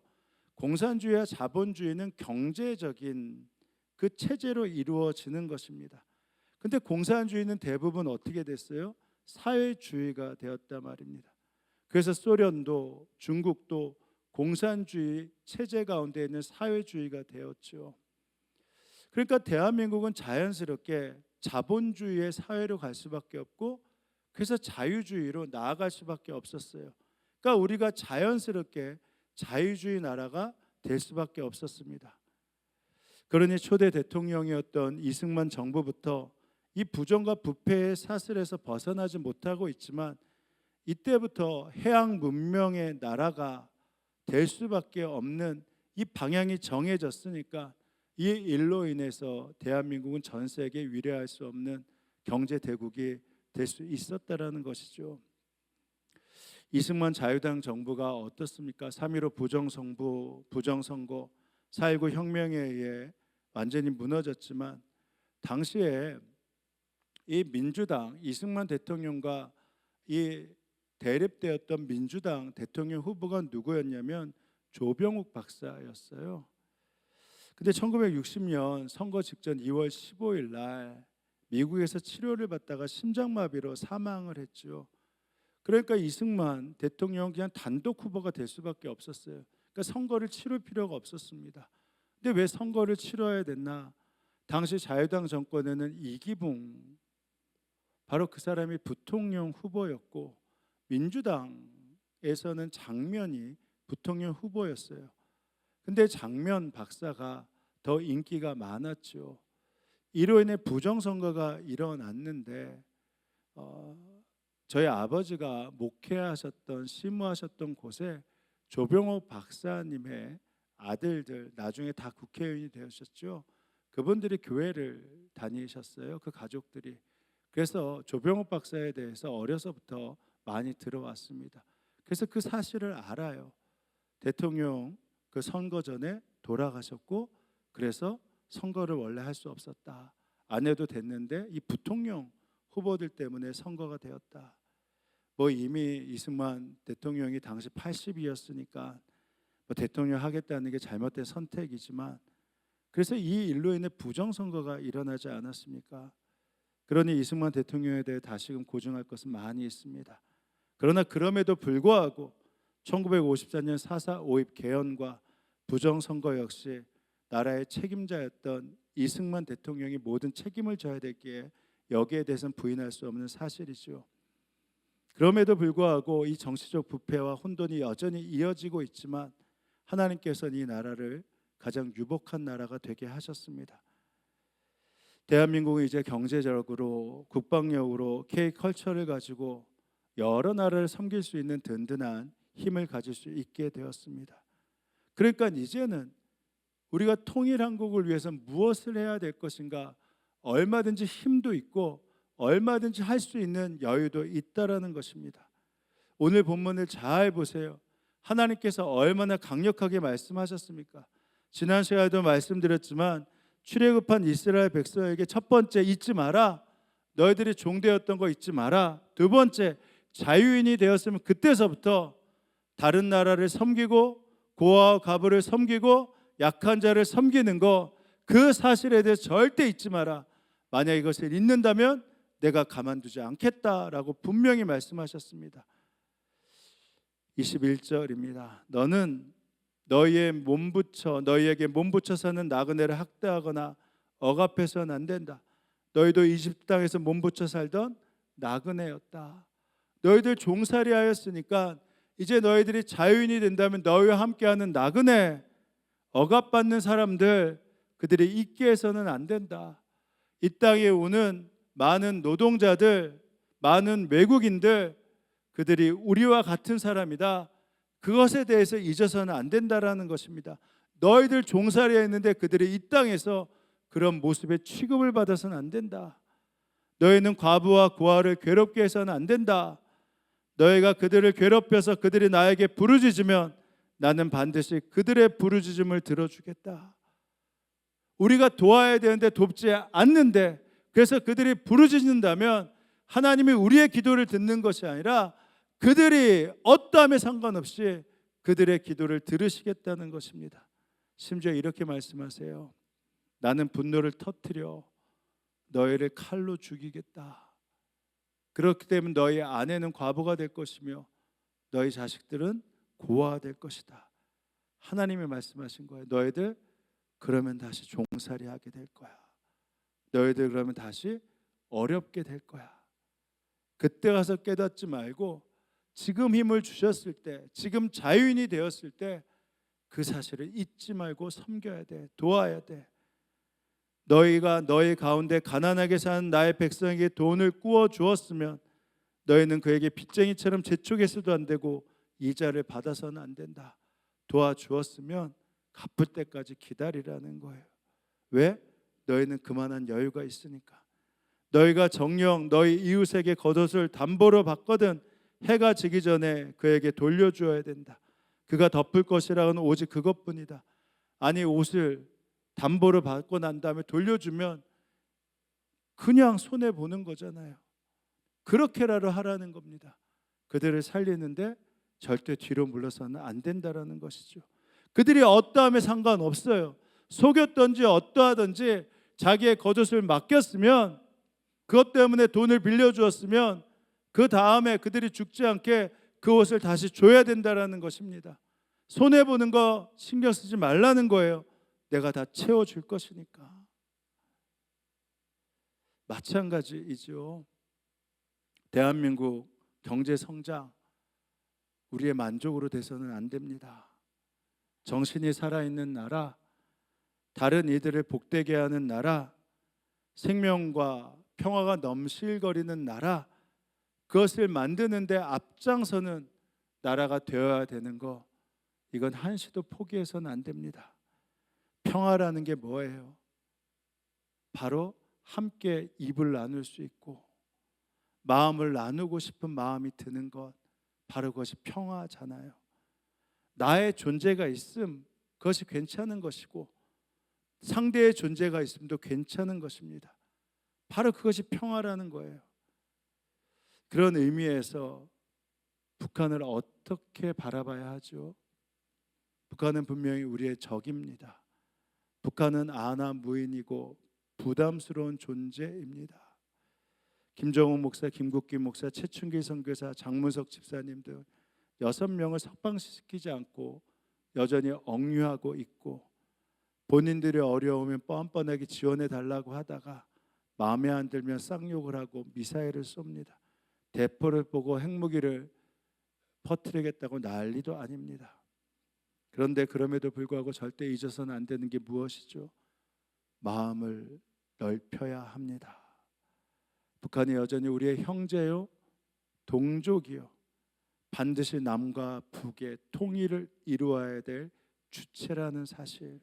공산주의와 자본주의는 경제적인 그 체제로 이루어지는 것입니다. 근데 공산주의는 대부분 어떻게 됐어요? 사회주의가 되었단 말입니다. 그래서 소련도 중국도 공산주의 체제 가운데 있는 사회주의가 되었죠. 그러니까 대한민국은 자연스럽게 자본주의의 사회로 갈 수밖에 없고, 그래서 자유주의로 나아갈 수밖에 없었어요. 그러니까 우리가 자연스럽게 자유주의 나라가 될 수밖에 없었습니다. 그러니 초대 대통령이었던 이승만 정부부터 이 부정과 부패의 사슬에서 벗어나지 못하고 있지만, 이때부터 해양 문명의 나라가 될 수밖에 없는 이 방향이 정해졌으니까 이 일로 인해서 대한민국은 전 세계에 위례할 수 없는 경제 대국이 될 수 있었다라는 것이죠. 이승만 자유당 정부가 어떻습니까? 3.15 부정선거, 4.19 혁명에 의해 완전히 무너졌지만, 당시에 이 민주당 이승만 대통령과 이 대립되었던 민주당 대통령 후보가 누구였냐면 조병욱 박사였어요. 근데 1960년 선거 직전 2월 15일 날 미국에서 치료를 받다가 심장마비로 사망을 했죠. 그러니까 이승만 대통령 그냥 단독 후보가 될 수밖에 없었어요. 그러니까 선거를 치를 필요가 없었습니다. 근데 왜 선거를 치러야 됐나? 당시 자유당 정권에는 이기붕, 바로 그 사람이 부통령 후보였고, 민주당에서는 장면이 부통령 후보였어요. 근데 장면 박사가 더 인기가 많았죠. 이로 인해 부정선거가 일어났는데 저희 아버지가 목회하셨던, 심우하셨던 곳에 조병옥 박사님의 아들들, 나중에 다 국회의원이 되셨죠. 그분들이 교회를 다니셨어요. 그 가족들이. 그래서 조병옥 박사에 대해서 어려서부터 많이 들어왔습니다. 그래서 그 사실을 알아요. 대통령 그 선거 전에 돌아가셨고, 그래서 선거를 원래 할 수 없었다, 안 해도 됐는데 이 부통령 후보들 때문에 선거가 되었다. 뭐 이미 이승만 대통령이 당시 80이었으니까 뭐 대통령 하겠다는 게 잘못된 선택이지만, 그래서 이 일로 인해 부정선거가 일어나지 않았습니까? 그러니 이승만 대통령에 대해 다시금 고증할 것은 많이 있습니다. 그러나 그럼에도 불구하고 1954년 4.4 5.입 개헌과 부정선거 역시 나라의 책임자였던 이승만 대통령이 모든 책임을 져야 되기에 여기에 대해서는 부인할 수 없는 사실이죠. 그럼에도 불구하고 이 정치적 부패와 혼돈이 여전히 이어지고 있지만, 하나님께서는 이 나라를 가장 유복한 나라가 되게 하셨습니다. 대한민국은 이제 경제적으로, 국방력으로, K컬처를 가지고 여러 나라를 섬길 수 있는 든든한 힘을 가질 수 있게 되었습니다. 그러니까 이제는 우리가 통일한국을 위해서 무엇을 해야 될 것인가, 얼마든지 힘도 있고 얼마든지 할 수 있는 여유도 있다라는 것입니다. 오늘 본문을 잘 보세요. 하나님께서 얼마나 강력하게 말씀하셨습니까? 지난 시간에도 말씀드렸지만, 출애굽한 이스라엘 백성에게 첫 번째, 잊지 마라, 너희들이 종되었던 거 잊지 마라. 두 번째, 자유인이 되었으면 그때서부터 다른 나라를 섬기고 고아와 과부를 섬기고 약한 자를 섬기는 거, 그 사실에 대해서 절대 잊지 마라. 만약 이것을 잊는다면 내가 가만두지 않겠다라고 분명히 말씀하셨습니다. 21절입니다. 너는 너희에게 몸붙여서는 나그네를 학대하거나 억압해서는 안 된다. 너희도 이집트 땅에서 몸붙여 살던 나그네였다. 너희들 종살이 하였으니까 이제 너희들이 자유인이 된다면 너희와 함께하는 나그네, 억압받는 사람들, 그들이 있게 해서는 안 된다. 이 땅에 오는 많은 노동자들, 많은 외국인들, 그들이 우리와 같은 사람이다. 그것에 대해서 잊어서는 안 된다라는 것입니다. 너희들 종살이 했는데 그들이 이 땅에서 그런 모습의 취급을 받아서는 안 된다. 너희는 과부와 고아를 괴롭게 해서는 안 된다. 너희가 그들을 괴롭혀서 그들이 나에게 부르짖으면 나는 반드시 그들의 부르짖음을 들어주겠다. 우리가 도와야 되는데 돕지 않는데, 그래서 그들이 부르짖는다면 하나님이 우리의 기도를 듣는 것이 아니라 그들이 어떠함에 상관없이 그들의 기도를 들으시겠다는 것입니다. 심지어 이렇게 말씀하세요. 나는 분노를 터뜨려 너희를 칼로 죽이겠다. 그렇기 때문에 너희 아내는 과부가 될 것이며 너희 자식들은 고아가 될 것이다. 하나님이 말씀하신 거예요. 너희들 그러면 다시 종살이 하게 될 거야. 너희들 그러면 다시 어렵게 될 거야. 그때 가서 깨닫지 말고 지금 힘을 주셨을 때, 지금 자유인이 되었을 때 그 사실을 잊지 말고 섬겨야 돼. 도와야 돼. 너희가 너희 가운데 가난하게 사는 나의 백성에게 돈을 꾸어 주었으면 너희는 그에게 빚쟁이처럼 재촉해서도 안 되고 이자를 받아서는 안 된다. 도와주었으면 갚을 때까지 기다리라는 거예요. 왜? 너희는 그만한 여유가 있으니까. 너희가 정녕 너희 이웃에게 겉옷을 담보로 받거든 해가 지기 전에 그에게 돌려주어야 된다. 그가 덮을 것이라고는 오직 그것뿐이다. 아니, 옷을 담보로 받고 난 다음에 돌려주면 그냥 손해 보는 거잖아요. 그렇게라도 하라는 겁니다. 그들을 살리는데 절대 뒤로 물러서는 안 된다라는 것이죠. 그들이 어떠함에 상관없어요. 속였든지 어떠하든지 자기의 겉옷을 맡겼으면, 그것 때문에 돈을 빌려주었으면 그 다음에 그들이 죽지 않게 그 옷을 다시 줘야 된다라는 것입니다. 손해보는 거 신경 쓰지 말라는 거예요. 내가 다 채워줄 것이니까. 마찬가지이죠. 대한민국 경제 성장 우리의 만족으로 돼서는 안 됩니다. 정신이 살아있는 나라, 다른 이들을 복되게 하는 나라, 생명과 평화가 넘실거리는 나라, 그것을 만드는데 앞장서는 나라가 되어야 되는 거, 이건 한시도 포기해서는 안 됩니다. 평화라는 게 뭐예요? 바로 함께 입을 나눌 수 있고 마음을 나누고 싶은 마음이 드는 것, 바로 그것이 평화잖아요. 나의 존재가 있음, 그것이 괜찮은 것이고 상대의 존재가 있음도 괜찮은 것입니다. 바로 그것이 평화라는 거예요. 그런 의미에서 북한을 어떻게 바라봐야 하죠? 북한은 분명히 우리의 적입니다. 북한은 아나무인이고 부담스러운 존재입니다. 김정욱 목사, 김국기 목사, 최춘기 선교사, 장문석 집사님 등 6명을 석방시키지 않고 여전히 억류하고 있고, 본인들의 어려우면 뻔뻔하게 지원해 달라고 하다가 마음에 안 들면 쌍욕을 하고 미사일을 쏩니다. 대포를 보고 핵무기를 퍼뜨리겠다고 난리도 아닙니다. 그런데 그럼에도 불구하고 절대 잊어서는 안 되는 게 무엇이죠? 마음을 넓혀야 합니다. 북한이 여전히 우리의 형제요, 동족이요, 반드시 남과 북의 통일을 이루어야 될 주체라는 사실,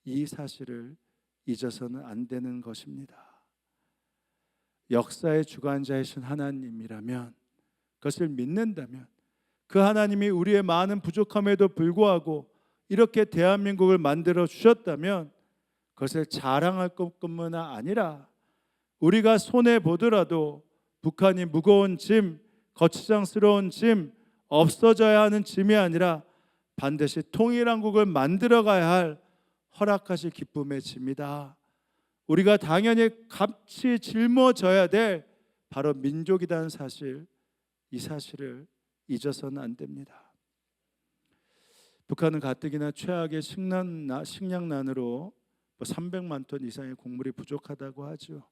이 사실을 잊어서는 안 되는 것입니다. 역사의 주관자이신 하나님이라면, 그것을 믿는다면, 그 하나님이 우리의 많은 부족함에도 불구하고 이렇게 대한민국을 만들어 주셨다면 그것을 자랑할 것뿐만 아니라 우리가 손해 보더라도 북한이 무거운 짐, 거추장스러운 짐, 없어져야 하는 짐이 아니라 반드시 통일한국을 만들어 가야 할 허락하실 기쁨의 짐이다. 우리가 당연히 같이 짊어져야 될 바로 민족이라는 사실, 이 사실을 잊어서는 안 됩니다. 북한은 가뜩이나 최악의 식량난으로 300만 톤 이상의 곡물이 부족하다고 하죠.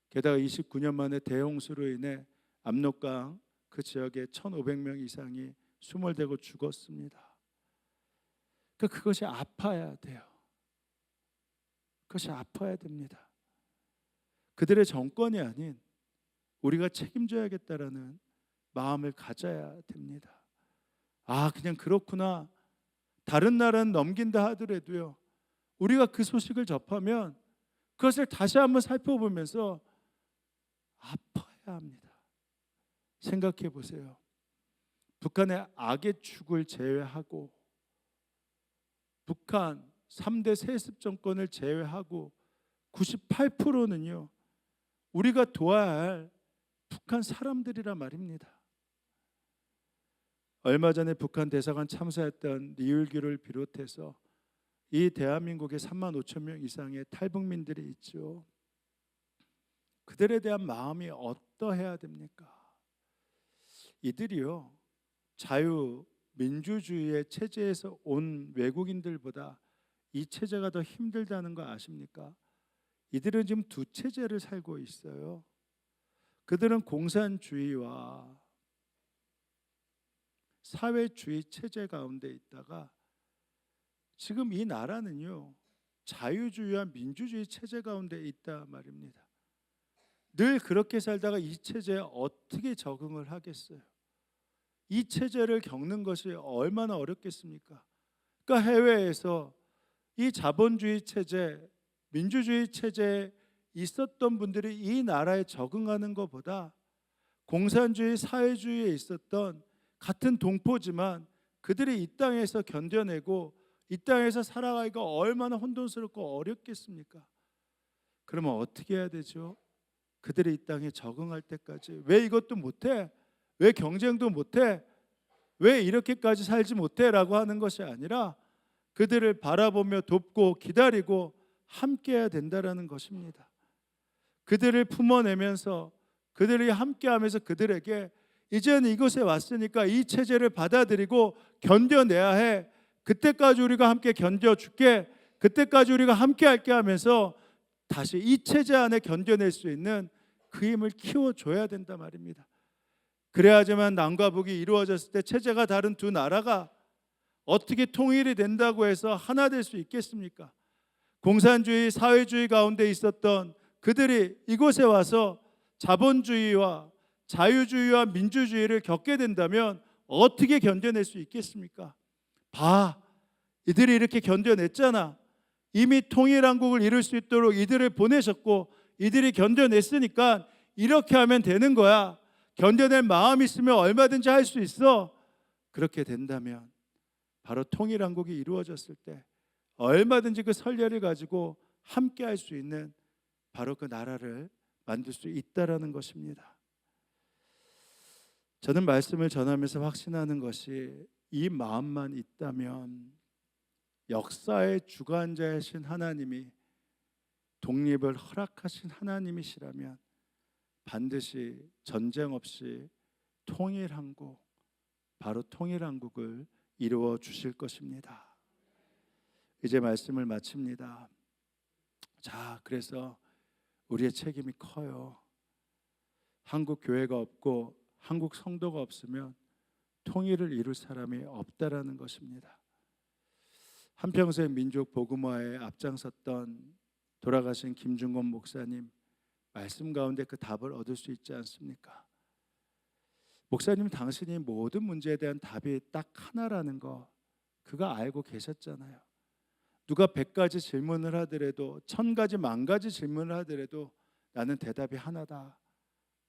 게다가 29년 만에 대홍수로 인해 압록강 그 지역에 1,500명 이상이 수몰되고 죽었습니다. 그것이 아파야 돼요. 그것이 아파야 됩니다. 그들의 정권이 아닌 우리가 책임져야겠다라는 마음을 가져야 됩니다. 그냥 그렇구나. 다른 나라는 넘긴다 하더라도요, 우리가 그 소식을 접하면 그것을 다시 한번 살펴보면서 아파야 합니다. 생각해 보세요. 북한의 악의 축을 제외하고, 북한 3대 세습 정권을 제외하고 98%는요 우리가 도와야 할 북한 사람들이란 말입니다. 얼마 전에 북한 대사관 참사했던 리울규를 비롯해서 이 대한민국에 3만 5천 명 이상의 탈북민들이 있죠. 그들에 대한 마음이 어떠해야 됩니까? 이들이요 자유민주주의의 체제에서 온 외국인들보다 이 체제가 더 힘들다는 거 아십니까? 이들은 지금 두 체제를 살고 있어요. 그들은 공산주의와 사회주의 체제 가운데 있다가 지금 이 나라는요 자유주의와 민주주의 체제 가운데 있다 말입니다. 늘 그렇게 살다가 이 체제에 어떻게 적응을 하겠어요? 이 체제를 겪는 것이 얼마나 어렵겠습니까? 그러니까 해외에서 이 자본주의 체제, 민주주의 체제에 있었던 분들이 이 나라에 적응하는 것보다 공산주의, 사회주의에 있었던 같은 동포지만 그들이 이 땅에서 견뎌내고 이 땅에서 살아가기가 얼마나 혼돈스럽고 어렵겠습니까? 그러면 어떻게 해야 되죠? 그들이 이 땅에 적응할 때까지 왜 이것도 못해? 왜 경쟁도 못해? 왜 이렇게까지 살지 못해? 라고 하는 것이 아니라 그들을 바라보며 돕고 기다리고 함께해야 된다는 것입니다. 그들을 품어내면서 그들이 함께하면서 그들에게 이제는 이곳에 왔으니까 이 체제를 받아들이고 견뎌내야 해. 그때까지 우리가 함께 견뎌줄게. 그때까지 우리가 함께할게 하면서 다시 이 체제 안에 견뎌낼 수 있는 그 힘을 키워줘야 된다 말입니다. 그래야지만 남과 북이 이루어졌을 때 체제가 다른 두 나라가 어떻게 통일이 된다고 해서 하나 될 수 있겠습니까? 공산주의, 사회주의 가운데 있었던 그들이 이곳에 와서 자본주의와 자유주의와 민주주의를 겪게 된다면 어떻게 견뎌낼 수 있겠습니까? 이들이 이렇게 견뎌냈잖아. 이미 통일한국을 이룰 수 있도록 이들을 보내셨고 이들이 견뎌냈으니까 이렇게 하면 되는 거야. 견뎌낼 마음 있으면 얼마든지 할 수 있어. 그렇게 된다면 바로 통일한국이 이루어졌을 때 얼마든지 그 선례를 가지고 함께 할 수 있는 바로 그 나라를 만들 수 있다라는 것입니다. 저는 말씀을 전하면서 확신하는 것이 이 마음만 있다면 역사의 주관자이신 하나님이 독립을 허락하신 하나님이시라면 반드시 전쟁 없이 통일한국, 바로 통일한국을 이루어 주실 것입니다. 이제 말씀을 마칩니다. 그래서 우리의 책임이 커요. 한국 교회가 없고 한국 성도가 없으면 통일을 이룰 사람이 없다라는 것입니다. 한평생 민족 복음화에 앞장섰던 돌아가신 김중건 목사님 말씀 가운데 그 답을 얻을 수 있지 않습니까? 목사님, 당신이 모든 문제에 대한 답이 딱 하나라는 거 그거 알고 계셨잖아요. 누가 100가지 질문을 하더라도 1000가지, 10,000가지 질문을 하더라도 나는 대답이 하나다.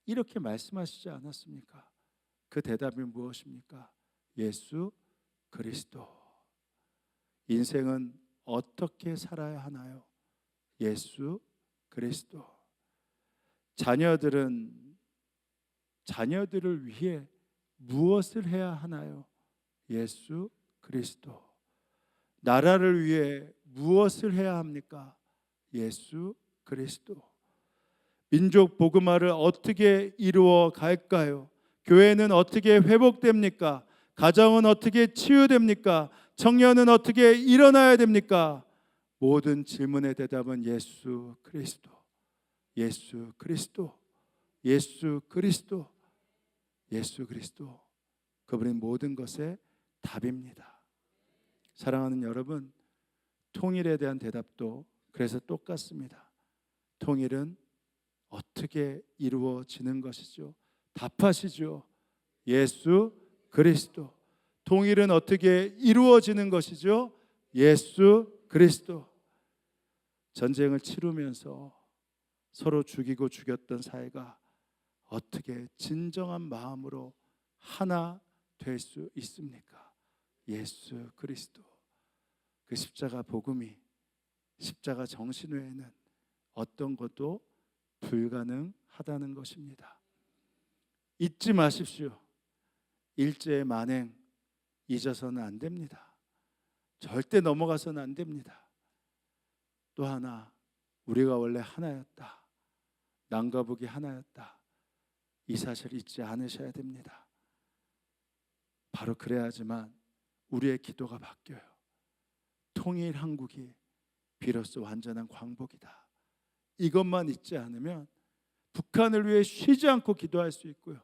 이렇게 말씀하시지 않았습니까? 그 대답이 무엇입니까? 예수 그리스도. 인생은 어떻게 살아야 하나요? 예수 그리스도. 자녀들을 위해 무엇을 해야 하나요? 예수 그리스도. 나라를 위해 무엇을 해야 합니까? 예수 그리스도. 민족 복음화를 어떻게 이루어 갈까요? 교회는 어떻게 회복됩니까? 가정은 어떻게 치유됩니까? 청년은 어떻게 일어나야 됩니까? 모든 질문의 대답은 예수 그리스도, 예수 그리스도, 예수 그리스도, 예수 그리스도. 그분이 모든 것의 답입니다. 사랑하는 여러분, 통일에 대한 대답도 그래서 똑같습니다. 통일은 어떻게 이루어지는 것이죠? 답하시죠. 예수 그리스도. 통일은 어떻게 이루어지는 것이죠? 예수 그리스도. 전쟁을 치르면서 서로 죽이고 죽였던 사이가 어떻게 진정한 마음으로 하나 될 수 있습니까? 예수 그리스도. 그 십자가 복음이, 십자가 정신 외에는 어떤 것도 불가능하다는 것입니다. 잊지 마십시오. 일제의 만행 잊어서는 안 됩니다. 절대 넘어가서는 안 됩니다. 또 하나, 우리가 원래 하나였다. 남과 북이 하나였다. 이 사실을 잊지 않으셔야 됩니다. 바로 그래야지만 우리의 기도가 바뀌어요. 통일 한국이 비로소 완전한 광복이다. 이것만 잊지 않으면 북한을 위해 쉬지 않고 기도할 수 있고요.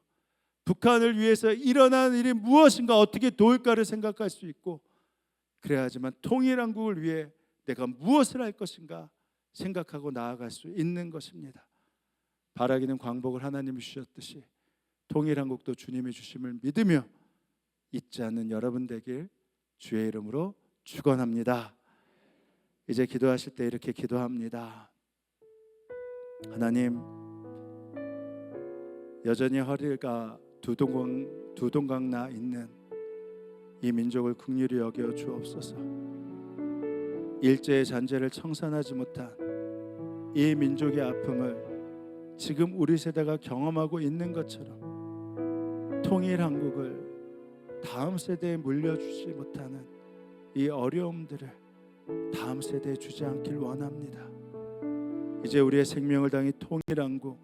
북한을 위해서 일어난 일이 무엇인가 어떻게 도울까를 생각할 수 있고, 그래야지만 통일 한국을 위해 내가 무엇을 할 것인가 생각하고 나아갈 수 있는 것입니다. 바라기는 광복을 하나님이 주셨듯이 통일 한국도 주님이 주심을 믿으며 잊지 않는 여러분 되길 주의 이름으로 축원합니다. 이제 기도하실 때 이렇게 기도합니다. 하나님, 여전히 허리가 두동강 나 있는 이 민족을 긍휼히 여겨 주옵소서. 일제의 잔재를 청산하지 못한 이 민족의 아픔을 지금 우리 세대가 경험하고 있는 것처럼 통일 한국을 다음 세대에 물려주지 못하는 이 어려움들을 다음 세대에 주지 않길 원합니다. 이제 우리의 생명을 당해 통일 한국,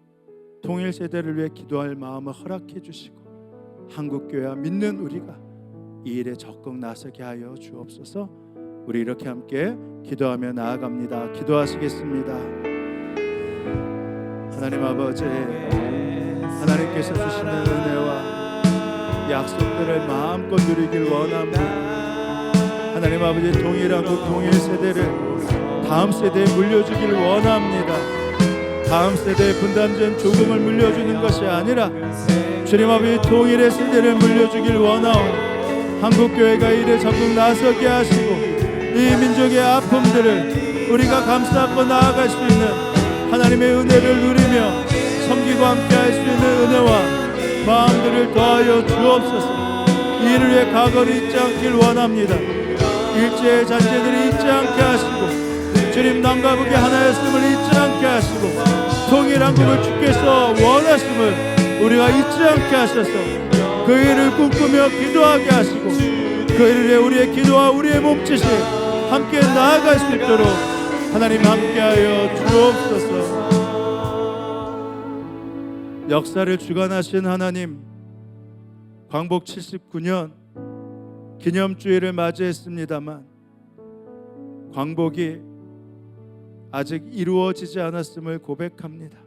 통일 세대를 위해 기도할 마음을 허락해 주시고 한국교회와 믿는 우리가 이 일에 적극 나서게 하여 주옵소서. 우리 이렇게 함께 기도하며 나아갑니다. 기도하시겠습니다. 하나님 아버지, 하나님께서 주시는 은혜와 약속들을 마음껏 누리길 원합니다. 하나님 아버지, 통일한국 통일 세대를 다음 세대에 물려주길 원합니다. 다음 세대에 분단된 조공을 물려주는 것이 아니라 주님 아버지 통일의 세대를 물려주길 원하오니 한국교회가 이래 적극 나서게 하시고 이 민족의 아픔들을 우리가 감싸고 나아갈 수 있는 하나님의 은혜를 누리며 섬기고 함께할 수 있는 은혜와 마음들을 더하여 주옵소서. 이를 위해 각오를 잊지 않길 원합니다. 일제의 잔재들이 잊지 않게 하시고 주님 남과 북이 하나였음을 잊지 않게 하시고 통일 한국을 주께서 원하심을 우리가 잊지 않게 하셔서 그 일을 꿈꾸며 기도하게 하시고 그 일을 위해 우리의 기도와 우리의 몸짓이 함께 나아갈 수 있도록 하나님 함께하여 주옵소서. 역사를 주관하신 하나님, 광복 79년 기념주의를 맞이했습니다만 광복이 아직 이루어지지 않았음을 고백합니다.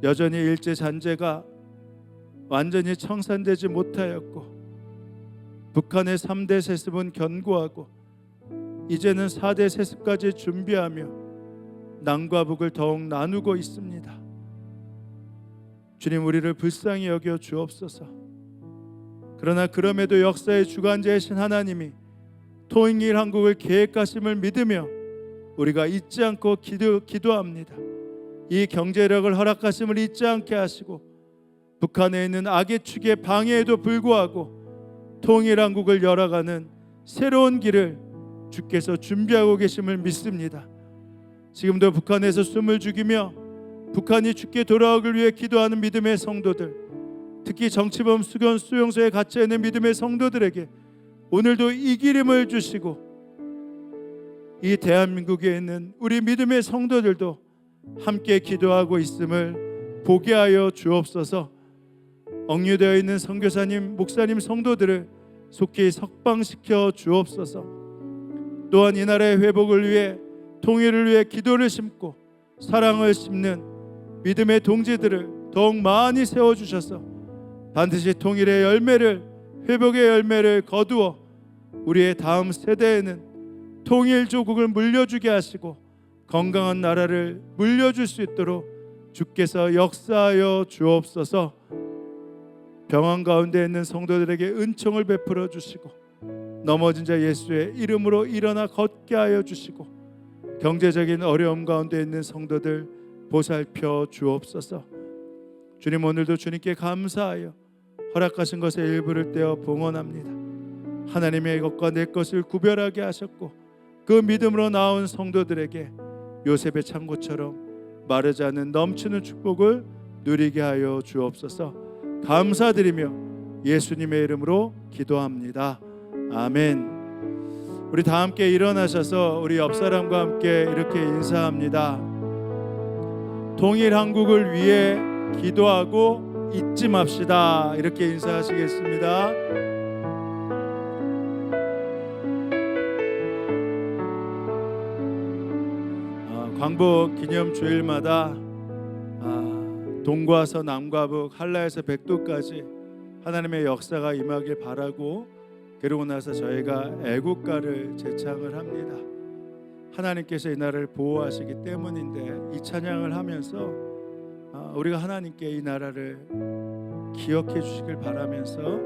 여전히 일제 잔재가 완전히 청산되지 못하였고 북한의 3대 세습은 견고하고 이제는 4대 세습까지 준비하며 남과 북을 더욱 나누고 있습니다. 주님, 우리를 불쌍히 여겨 주옵소서. 그러나 그럼에도 역사의 주관자이신 하나님이 통일 한국을 계획하심을 믿으며 우리가 잊지 않고 기도합니다. 이 경제력을 허락하심을 잊지 않게 하시고 북한에 있는 악의 축의 방해에도 불구하고 통일 한국을 열어가는 새로운 길을 주께서 준비하고 계심을 믿습니다. 지금도 북한에서 숨을 죽이며 북한이 주께 돌아오길 위해 기도하는 믿음의 성도들, 특히 정치범 수용소에 갇혀 있는 믿음의 성도들에게 오늘도 이기림을 주시고 이 대한민국에 있는 우리 믿음의 성도들도 함께 기도하고 있음을 보게 하여 주옵소서. 억류되어 있는 선교사님, 목사님, 성도들을 속히 석방시켜 주옵소서. 또한 이 나라의 회복을 위해, 통일을 위해 기도를 심고 사랑을 심는 믿음의 동지들을 더욱 많이 세워주셔서 반드시 통일의 열매를, 회복의 열매를 거두어 우리의 다음 세대에는 통일조국을 물려주게 하시고 건강한 나라를 물려줄 수 있도록 주께서 역사하여 주옵소서. 병환 가운데 있는 성도들에게 은총을 베풀어 주시고 넘어진 자 예수의 이름으로 일어나 걷게 하여 주시고 경제적인 어려움 가운데 있는 성도들 보살펴 주옵소서. 주님, 오늘도 주님께 감사하여 허락하신 것의 일부를 떼어 봉헌합니다. 하나님의 것과 내 것을 구별하게 하셨고 그 믿음으로 나온 성도들에게 요셉의 창고처럼 마르지 않는 넘치는 축복을 누리게 하여 주옵소서. 감사드리며 예수님의 이름으로 기도합니다. 아멘. 우리 다 함께 일어나셔서 우리 옆 사람과 함께 이렇게 인사합니다. 통일 한국을 위해 기도하고 잊지 맙시다. 이렇게 인사하시겠습니다. 광복 기념 주일마다 동과서 남과 북, 한라에서 백도까지 하나님의 역사가 임하길 바라고, 그러고 나서 저희가 애국가를 제창을 합니다. 하나님께서 이 나라를 보호하시기 때문인데 이 찬양을 하면서 우리가 하나님께 이 나라를 기억해 주시길 바라면서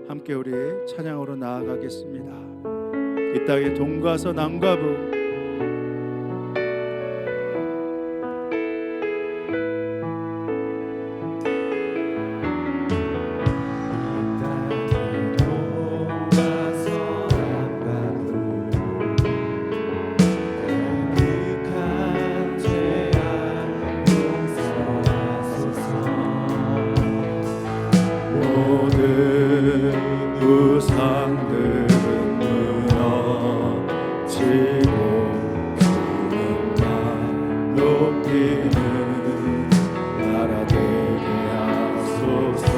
함께 우리 찬양으로 나아가겠습니다. 이 땅의 동과서 남과 북, 우상들은 무너지고 주님만 높이는 나라 되게 하소서.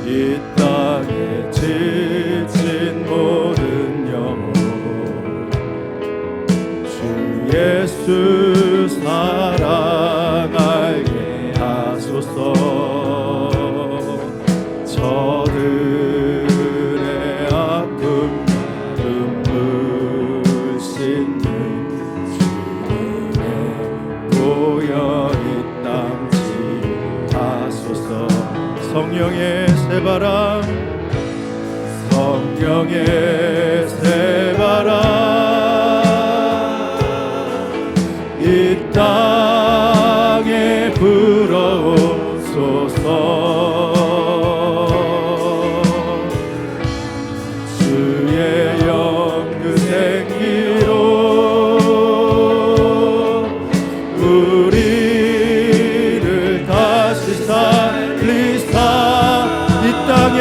이 땅에 지친 모든 영혼 주 예수 사랑 알게 하소서. 저들의 아픔 눈물 씻는 주님의 보혈이 땅지 하소서. 성령의 새바람, 성령의 새바람 이 땅에 불어오소서. 우리를 다시 살리사 이 땅에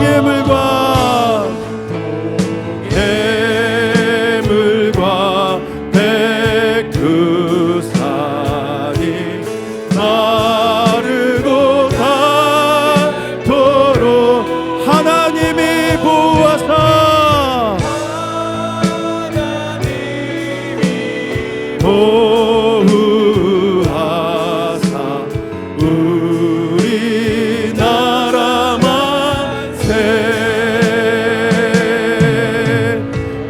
동해물과 해물과 백두산이 마르고 닳도록 하나님이 보호하사 보호하사 우리나라 만세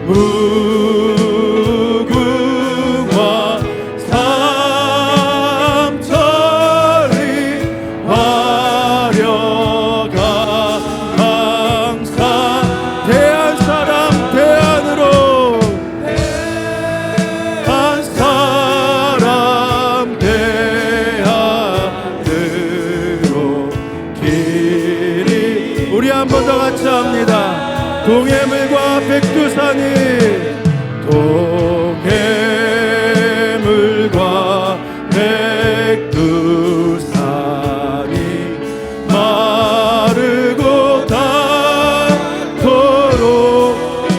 무궁화 삼천리 화려가 항상 대한 사람 대안으로 한 사람 대안으로 길이 우리 한 번 더 같이 합니다. 동해물과 백두산이 동해물과 백두산이 마르고 닳도록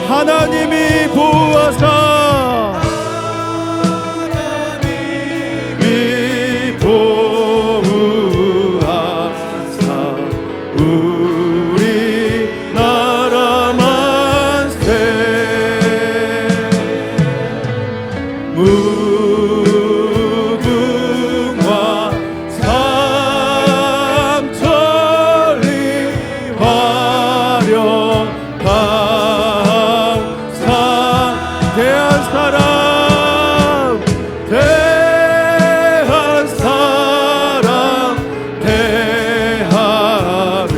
하나님이 보호하사 위 보호하사 우리나라 만세 무궁화 삼천리 화려한 항상 대한 사람 대한 사람 대한으로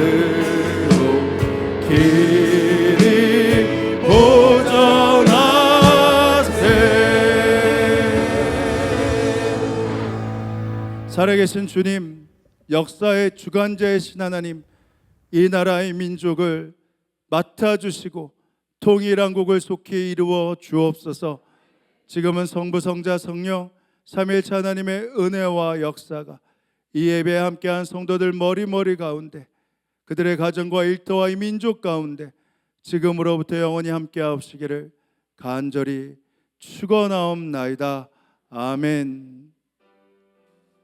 길이 보전하세. 살아계신 주님, 역사의 주관자이신 하나님, 이 나라의 민족을 맡아주시고 통일한국을 속히 이루어 주옵소서. 지금은 성부, 성자, 성령 삼위일체 하나님의 은혜와 역사가 이 예배에 함께한 성도들 머리머리 가운데, 그들의 가정과 일터와 이 민족 가운데 지금으로부터 영원히 함께하옵시기를 간절히 축원하옵나이다. 아멘.